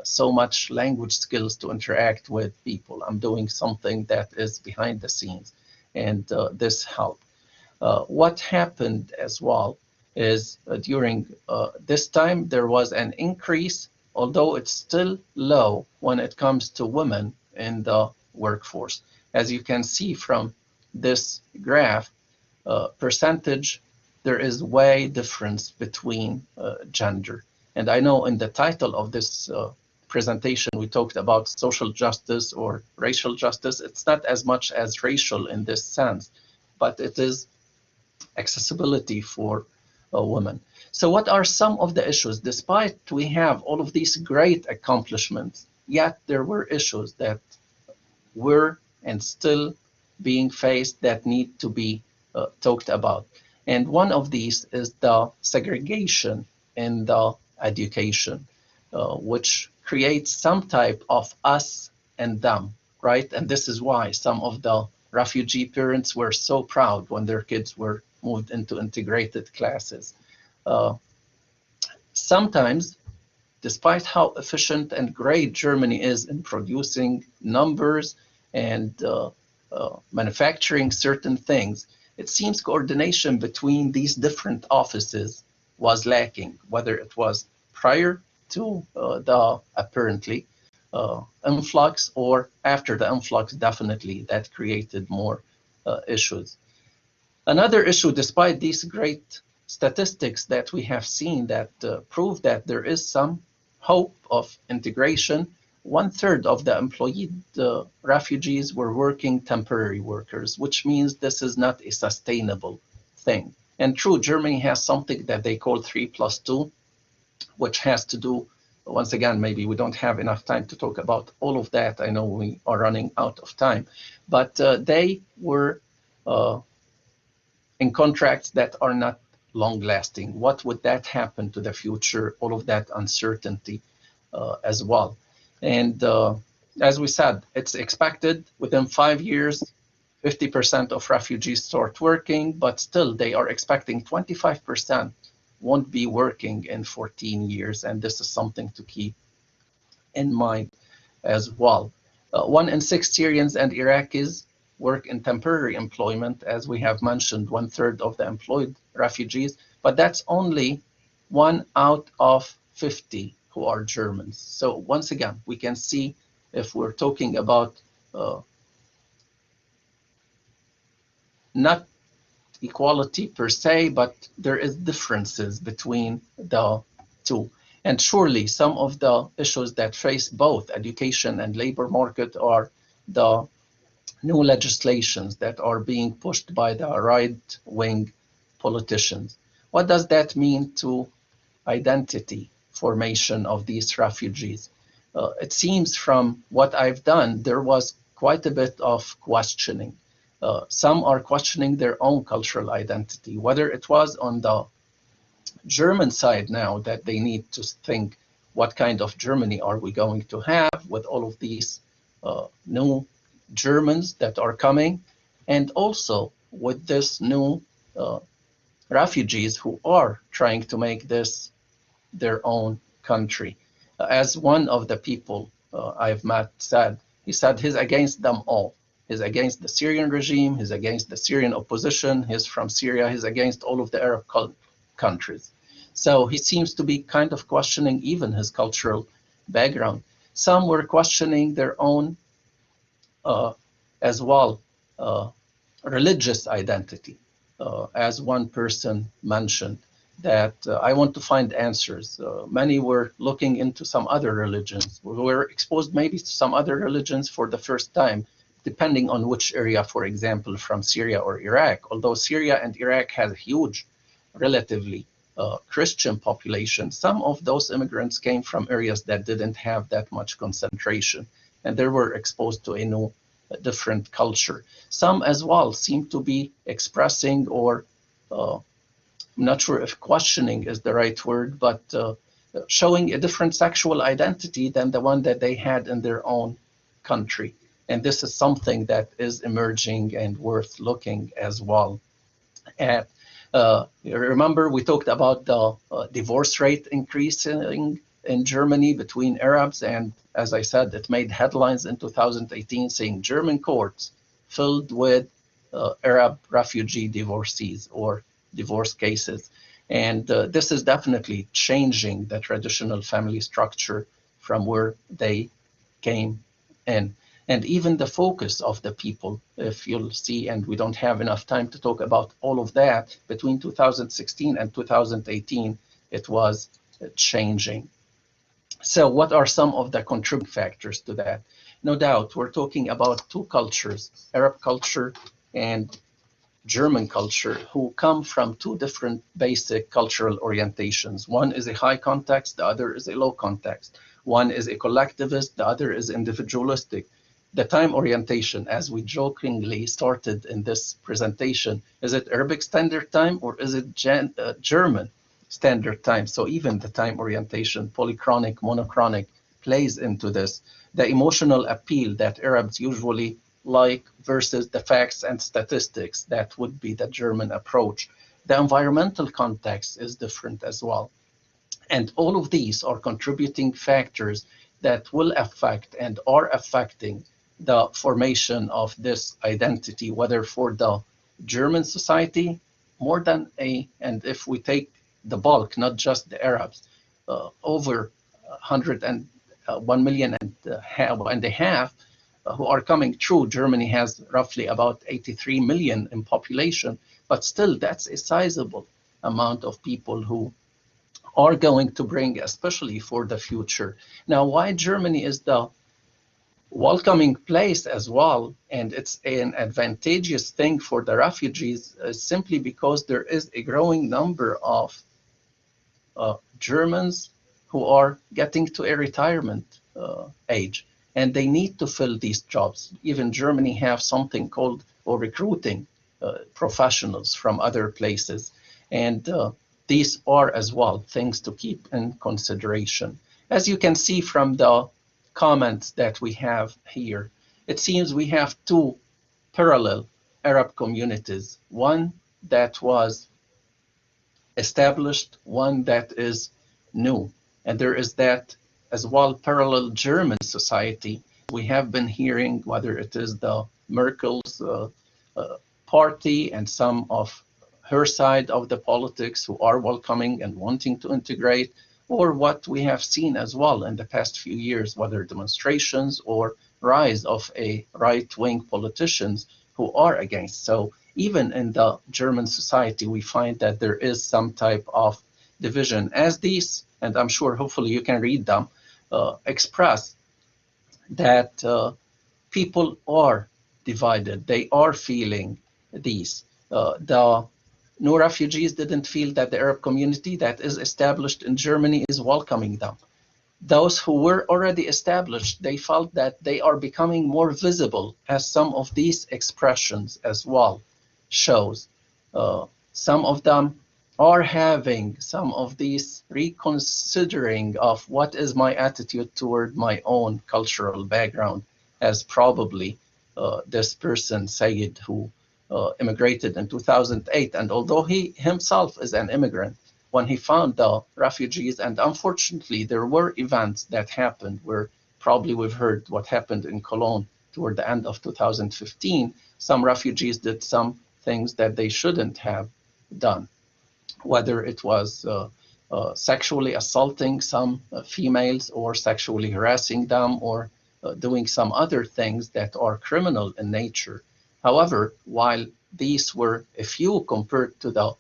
so much language skills to interact with people. I'm doing something that is behind the scenes, and this helped. What happened as well is during this time, there was an increase, although it's still low when it comes to women in the workforce. As you can see from this graph, percentage, there is way difference between gender. And I know in the title of this presentation, we talked about social justice or racial justice. It's not as much as racial in this sense, but it is accessibility for women. So what are some of the issues? Despite we have all of these great accomplishments, yet there were issues that were and still being faced that need to be talked about. And one of these is the segregation in the education, which creates some type of us and them, right? And this is why some of the refugee parents were so proud when their kids were moved into integrated classes. Sometimes, despite how efficient and great Germany is in producing numbers and manufacturing certain things, it seems coordination between these different offices was lacking, whether it was prior to the apparently influx or after the influx. Definitely that created more issues. Another issue, despite these great statistics that we have seen that prove that there is some hope of integration, 1/3 of the employed refugees were working temporary workers, which means this is not a sustainable thing. And true, Germany has something that they call 3+2, which has to do, once again, maybe we don't have enough time to talk about all of that. I know we are running out of time, but they were in contracts that are not long-lasting. What would that happen to the future? All of that uncertainty as well. And as we said, it's expected within 5 years, 50% of refugees start working, but still they are expecting 25% won't be working in 14 years. And this is something to keep in mind as well. 1 in 6 Syrians and Iraqis work in temporary employment, as we have mentioned, 1/3 of the employed refugees, but that's only 1 out of 50 who are Germans. So once again, we can see if we're talking about not equality per se, but there is differences between the two. And surely some of the issues that face both education and labor market are the new legislations that are being pushed by the right-wing politicians. What does that mean to identity formation of these refugees? It seems from what I've done, there was quite a bit of questioning. Some are questioning their own cultural identity, whether it was on the German side now that they need to think what kind of Germany are we going to have with all of these new Germans that are coming, and also with this new refugees who are trying to make this their own country. As one of the people I've met said, he said he's against them all. He's against the Syrian regime, he's against the Syrian opposition, he's from Syria, he's against all of the Arab countries. So he seems to be kind of questioning even his cultural background. Some were questioning their own as well religious identity. As one person mentioned, that I want to find answers. Many were looking into some other religions. We were exposed maybe to some other religions for the first time, depending on which area, for example, from Syria or Iraq. Although Syria and Iraq has a huge, relatively Christian population, some of those immigrants came from areas that didn't have that much concentration, and they were exposed to a new, different culture. Some as well seem to be expressing, or I'm not sure if questioning is the right word, but showing a different sexual identity than the one that they had in their own country. And this is something that is emerging and worth looking as well at. Remember, we talked about the divorce rate increasing in Germany between Arabs, and as I said, it made headlines in 2018 saying German courts filled with Arab refugee divorcees or divorce cases. And this is definitely changing the traditional family structure from where they came in. And even the focus of the people, if you'll see, and we don't have enough time to talk about all of that, between 2016 and 2018, it was changing. So what are some of the contributing factors to that? No doubt, we're talking about two cultures, Arab culture and German culture, who come from two different basic cultural orientations. One is a high context, the other is a low context. One is a collectivist, the other is individualistic. The time orientation, as we jokingly started in this presentation, is it Arabic Standard Time or is it German Standard Time? So even the time orientation, polychronic, monochronic, plays into this. The emotional appeal that Arabs usually like versus the facts and statistics, that would be the German approach. The environmental context is different as well. And all of these are contributing factors that will affect and are affecting the formation of this identity, whether for the German society, more than and if we take the bulk, not just the Arabs, over 101 million and a half who are coming through. Germany has roughly about 83 million in population, but still that's a sizable amount of people who are going to bring, especially for the future. Now, why Germany is the welcoming place as well, and it's an advantageous thing for the refugees, simply because there is a growing number of Germans who are getting to a retirement age, and they need to fill these jobs. Even Germany have something called, or recruiting professionals from other places, and these are as well things to keep in consideration. As you can see from the comments that we have here, it seems we have two parallel Arab communities, one that was established, one that is new. And there is that as well parallel German society. We have been hearing, whether it is the Merkel's party and some of her side of the politics who are welcoming and wanting to integrate, or what we have seen as well in the past few years, whether demonstrations or rise of a right-wing politicians who are against. So even in the German society, we find that there is some type of division, as these, and I'm sure hopefully you can read them, express that people are divided. They are feeling these. The new refugees didn't feel that the Arab community that is established in Germany is welcoming them. Those who were already established, they felt that they are becoming more visible, as some of these expressions as well shows. Some of them are having some of these reconsidering of what is my attitude toward my own cultural background, as probably this person, Sayed, who immigrated in 2008. And although he himself is an immigrant, when he found the refugees, and unfortunately there were events that happened where probably we've heard what happened in Cologne toward the end of 2015, some refugees did some things that they shouldn't have done, whether it was sexually assaulting some females or sexually harassing them or doing some other things that are criminal in nature. However, while these were a few compared to the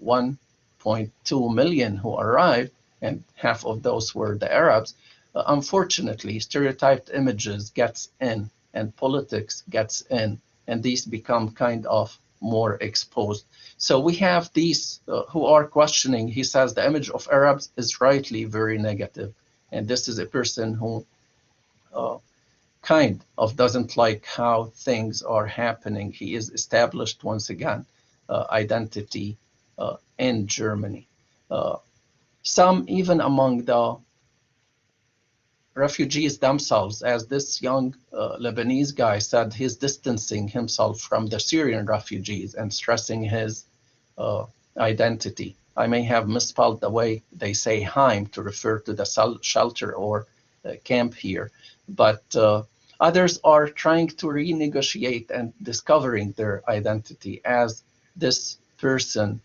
1.2 million who arrived, and half of those were the Arabs, unfortunately, stereotyped images gets in and politics gets in, and these become kind of more exposed. So we have these who are questioning. He says the image of Arabs is rightly very negative, and this is a person who kind of doesn't like how things are happening. He is established once again identity in Germany. Some even among the refugees themselves, as this young Lebanese guy said, he's distancing himself from the Syrian refugees and stressing his identity. I may have misspelled the way they say Heim to refer to the shelter or camp here, but others are trying to renegotiate and discovering their identity, as this person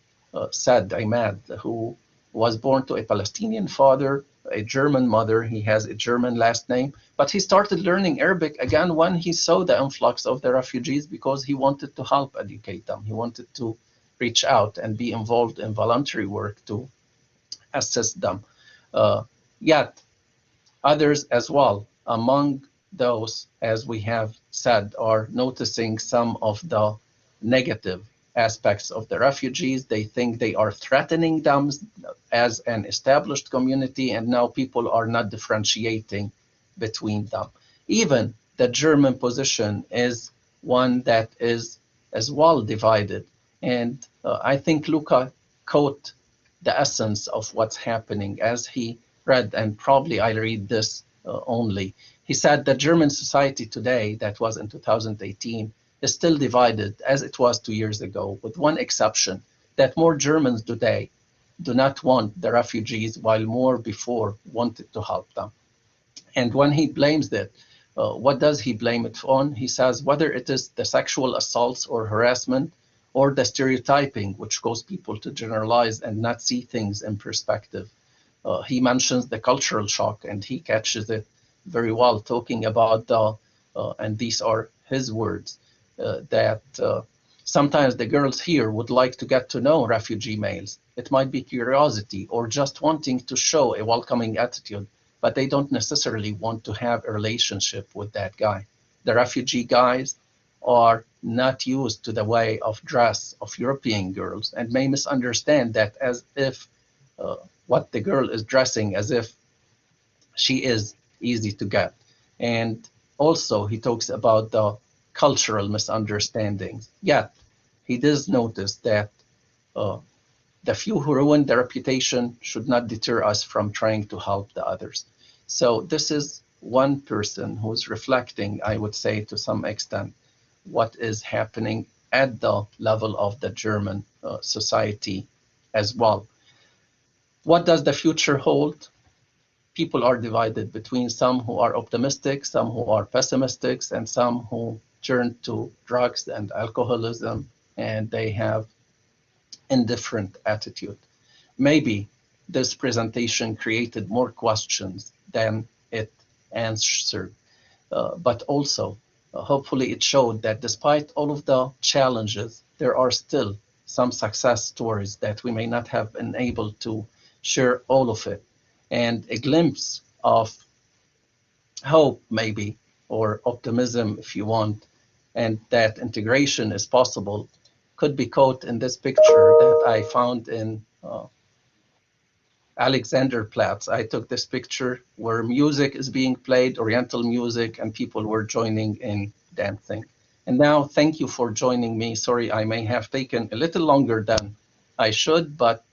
said, Imad, who was born to a Palestinian father, a German mother. He has a German last name, but he started learning Arabic again when he saw the influx of the refugees because he wanted to help educate them. He wanted to reach out and be involved in voluntary work to assist them. Yet others as well, among those, as we have said, are noticing some of the negative aspects of the refugees. They think they are threatening them as an established community, and now people are not differentiating between them. Even the German position is one that is as well divided. And I think Luca caught the essence of what's happening as he read, and probably I'll read this only. He said that German society today, that was in 2018, is still divided as it was 2 years ago, with one exception, that more Germans today do not want the refugees, while more before wanted to help them. And when he blames it, what does he blame it on? He says whether it is the sexual assaults or harassment or the stereotyping, which cause people to generalize and not see things in perspective. He mentions the cultural shock, and he catches it very well, talking about the, and these are his words, that sometimes the girls here would like to get to know refugee males. It might be curiosity or just wanting to show a welcoming attitude, but they don't necessarily want to have a relationship with that guy. The refugee guys are not used to the way of dress of European girls and may misunderstand that as if what the girl is dressing as if she is easy to get. And also he talks about the cultural misunderstandings. Yet he does notice that the few who ruin their reputation should not deter us from trying to help the others. So this is one person who's reflecting, I would say, to some extent, what is happening at the level of the German society as well. What does the future hold? People are divided between some who are optimistic, some who are pessimistic, and some who turn to drugs and alcoholism, and they have indifferent attitude. Maybe this presentation created more questions than it answered, but also hopefully it showed that despite all of the challenges, there are still some success stories that we may not have been able to share all of it. And a glimpse of hope, maybe, or optimism, if you want, and that integration is possible, could be caught in this picture that I found in Alexanderplatz. I took this picture where music is being played, Oriental music, and people were joining in dancing. And now, thank you for joining me. Sorry, I may have taken a little longer than I should, but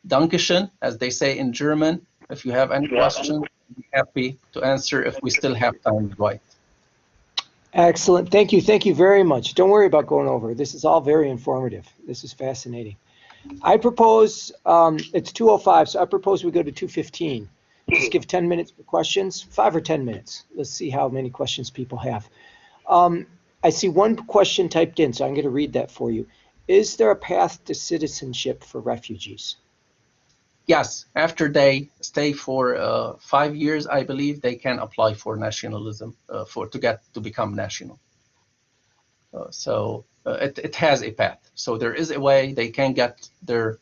Dankeschön, as they say in German. If you have any questions, I'd be happy to answer if we still have time, right? Excellent. Thank you. Thank you very much. Don't worry about going over. This is all very informative. This is fascinating. I propose, it's 2:05, so I propose we go to 2:15. Just give 10 minutes for questions, 5 or 10 minutes. Let's see how many questions people have. I see one question typed in, so I'm going to read that for you. Is there a path to citizenship for refugees? Yes, after they stay for 5 years, I believe they can apply for nationalism, to become national. So it has a path. So there is a way they can get their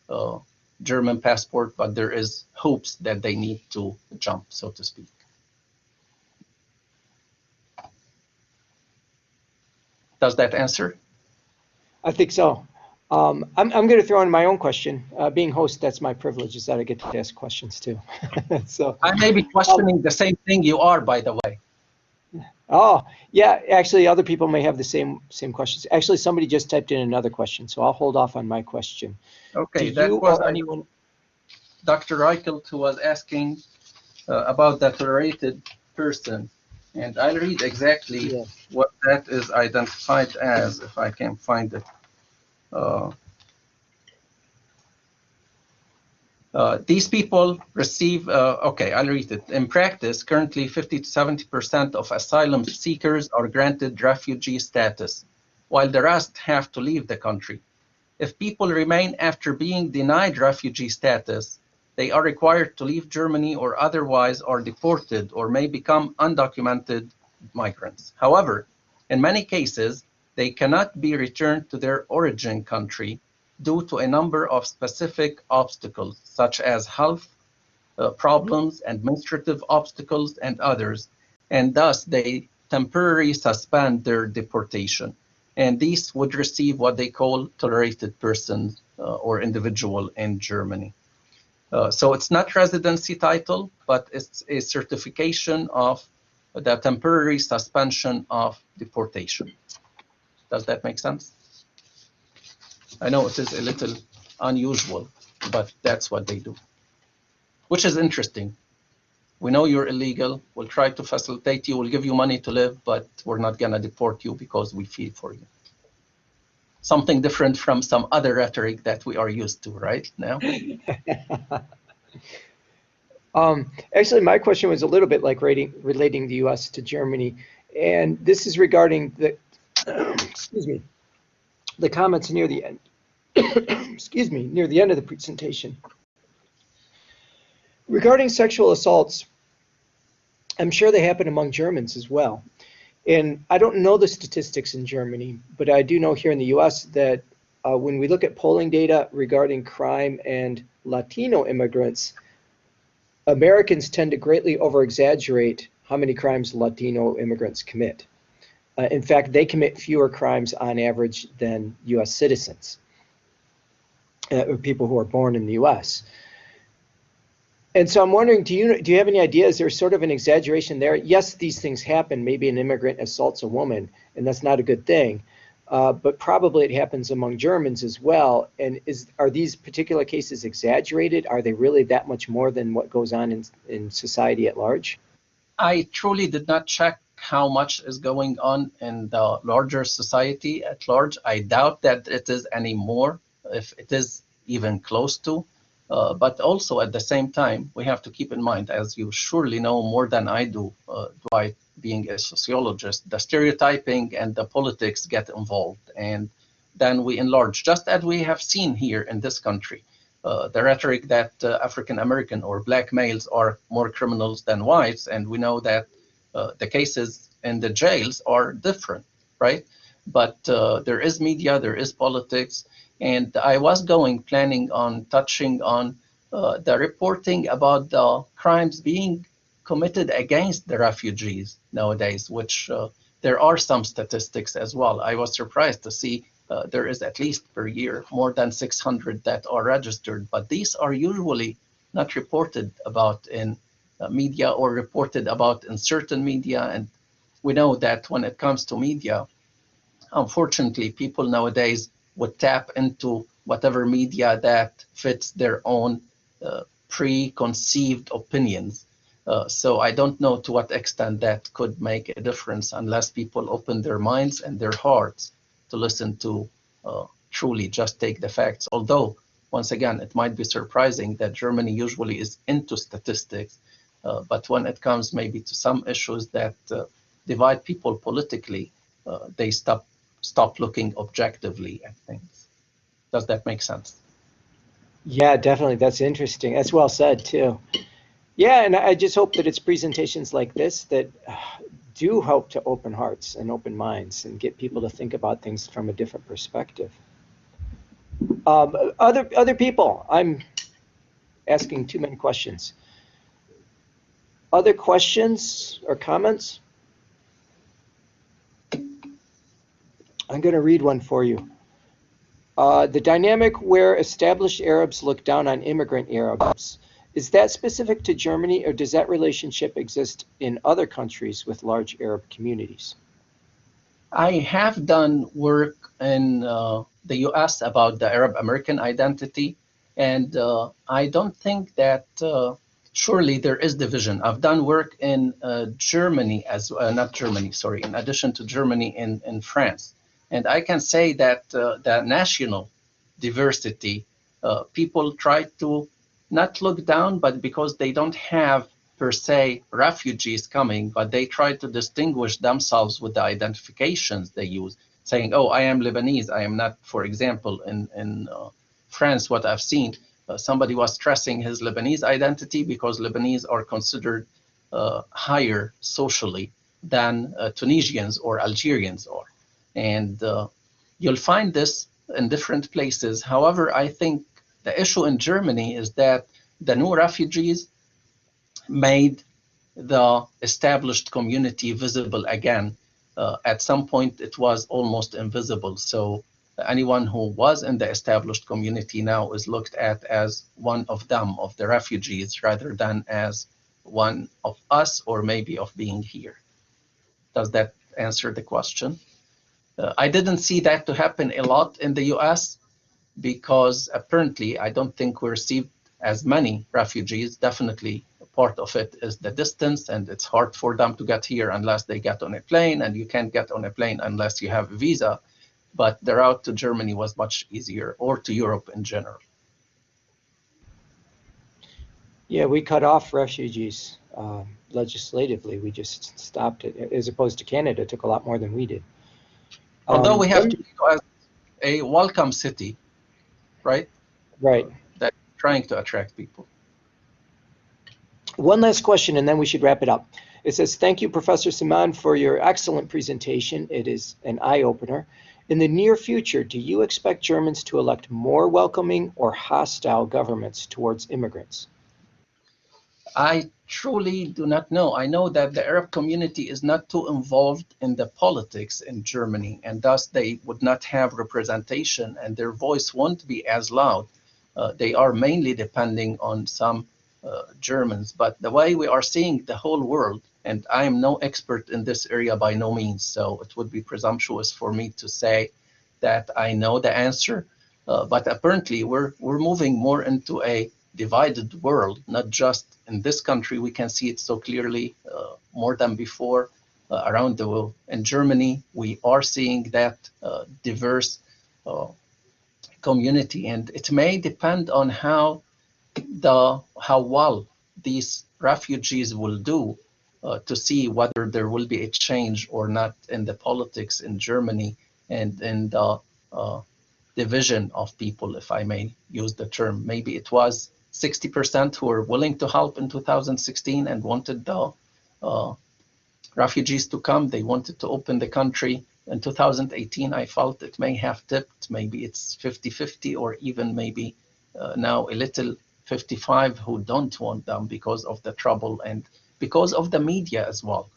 German passport, but there is hoops that they need to jump, so to speak. Does that answer? I think so. I'm going to throw in my own question. Being host, that's my privilege, is that I get to ask questions too. So I may be questioning the same thing you are, by the way. Oh, yeah, actually, other people may have the same questions. Actually, somebody just typed in another question, so I'll hold off on my question. Okay, Do that you was or anyone? Dr. Reichelt, who was asking about the tolerated person. And I'll read exactly what that is identified as, if I can find it. These people receive, okay, I'll read it. In practice, currently 50 to 70% of asylum seekers are granted refugee status, while the rest have to leave the country. If people remain after being denied refugee status, they are required to leave Germany or otherwise are deported or may become undocumented migrants. However, in many cases, they cannot be returned to their origin country due to a number of specific obstacles, such as health problems, administrative obstacles, and others, and thus they temporarily suspend their deportation. And these would receive what they call tolerated person or individual in Germany. So it's not residency title, but it's a certification of the temporary suspension of deportation. Does that make sense? I know it is a little unusual, but that's what they do, which is interesting. We know you're illegal. We'll try to facilitate you. We'll give you money to live, but we're not going to deport you because we feel for you. Something different from some other rhetoric that we are used to right now. Actually, my question was a little bit like relating the U.S. to Germany, and this is regarding the, excuse me, the comments near the end. Excuse me, near the end of the presentation. Regarding sexual assaults, I'm sure they happen among Germans as well. And I don't know the statistics in Germany, but I do know here in the US that when we look at polling data regarding crime and Latino immigrants, Americans tend to greatly over-exaggerate how many crimes Latino immigrants commit. In fact, they commit fewer crimes on average than US citizens, people who are born in the US. And so I'm wondering, do you have any idea, is there sort of an exaggeration there? Yes, these things happen. Maybe an immigrant assaults a woman, and that's not a good thing. But probably it happens among Germans as well. And are these particular cases exaggerated? Are they really that much more than what goes on in society at large? I truly did not check how much is going on in the larger society at large. I doubt that it is any more, if it is even close to. But also at the same time, we have to keep in mind, as you surely know more than I do, Dwight, being a sociologist, the stereotyping and the politics get involved. And then we enlarge, just as we have seen here in this country, the rhetoric that African-American or black males are more criminals than whites. And we know that the cases in the jails are different, right? But there is media, there is politics, and I was planning on touching on the reporting about the crimes being committed against the refugees nowadays, which there are some statistics as well. I was surprised to see there is at least per year more than 600 that are registered, but these are usually not reported about in media or reported about in certain media. And we know that when it comes to media, unfortunately, people nowadays would tap into whatever media that fits their own preconceived opinions. So I don't know to what extent that could make a difference unless people open their minds and their hearts to listen to truly just take the facts. Although, once again, it might be surprising that Germany usually is into statistics, but when it comes maybe to some issues that divide people politically, they stop looking objectively at things. Does that make sense? Yeah, definitely. That's interesting. That's well said too. Yeah, and I just hope that it's presentations like this that do help to open hearts and open minds and get people to think about things from a different perspective. Other people, I'm asking too many questions. Other questions or comments? I'm going to read one for you. The dynamic where established Arabs look down on immigrant Arabs. Is that specific to Germany, or does that relationship exist in other countries with large Arab communities? I have done work in the US about the Arab American identity, and I don't think that surely there is division. I've done work in Germany not Germany, sorry, in addition to Germany, in France. And I can say that the national diversity, people try to not look down, but because they don't have per se refugees coming, but they try to distinguish themselves with the identifications they use, saying, oh, I am Lebanese, I am not. For example, in France, what I've seen, somebody was stressing his Lebanese identity because Lebanese are considered higher socially than Tunisians or Algerians are. And you'll find this in different places. However, I think the issue in Germany is that the new refugees made the established community visible again. At some point, it was almost invisible. So anyone who was in the established community now is looked at as one of them, of the refugees, rather than as one of us or maybe of being here. Does that answer the question? I didn't see that to happen a lot in the US because apparently I don't think we received as many refugees. Definitely part of it is the distance, and it's hard for them to get here unless they get on a plane, and you can't get on a plane unless you have a visa. But the route to Germany was much easier, or to Europe in general. Yeah, we cut off refugees legislatively. We just stopped it, as opposed to Canada. It took a lot more than we did. Although we have to be as a welcome city, right? Right. That's trying to attract people. One last question, and then we should wrap it up. It says, thank you, Professor Semaan, for your excellent presentation. It is an eye-opener. In the near future, do you expect Germans to elect more welcoming or hostile governments towards immigrants? I truly do not know. I know that the Arab community is not too involved in the politics in Germany, and thus they would not have representation, and their voice won't be as loud. They are mainly depending on some Germans. But the way we are seeing the whole world, and I am no expert in this area by no means, so it would be presumptuous for me to say that I know the answer. But apparently we're moving more into a divided world, not just in this country. We can see it so clearly more than before around the world. In Germany, we are seeing that diverse community, and it may depend on how well these refugees will do to see whether there will be a change or not in the politics in Germany and in the division of people, if I may use the term. Maybe it was 60% who were willing to help in 2016 and wanted the refugees to come. They wanted to open the country. In 2018, I felt it may have tipped. Maybe it's 50-50, or even maybe now a little 55 who don't want them because of the trouble and because of the media as well.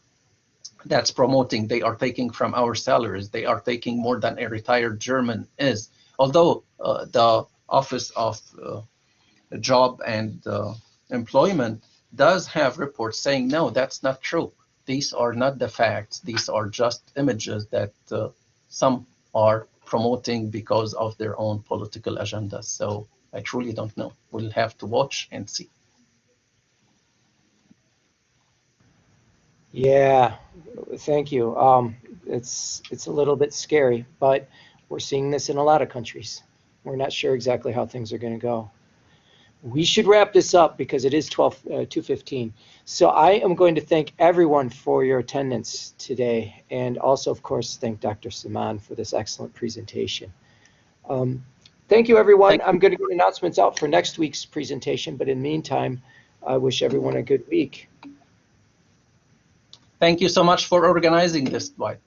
That's promoting. They are taking from our salaries. They are taking more than a retired German is. Although the Office of Job and Employment does have reports saying, no, that's not true. These are not the facts. These are just images that some are promoting because of their own political agendas. So I truly don't know. We'll have to watch and see. Yeah, thank you. It's a little bit scary, but we're seeing this in a lot of countries. We're not sure exactly how things are going to go. We should wrap this up because it is 2:15. So I am going to thank everyone for your attendance today, and also, of course, thank Dr. Semaan for this excellent presentation. Thank you, everyone. I'm going to get announcements out for next week's presentation, but in the meantime, I wish everyone a good week. Thank you so much for organizing this, Dwight.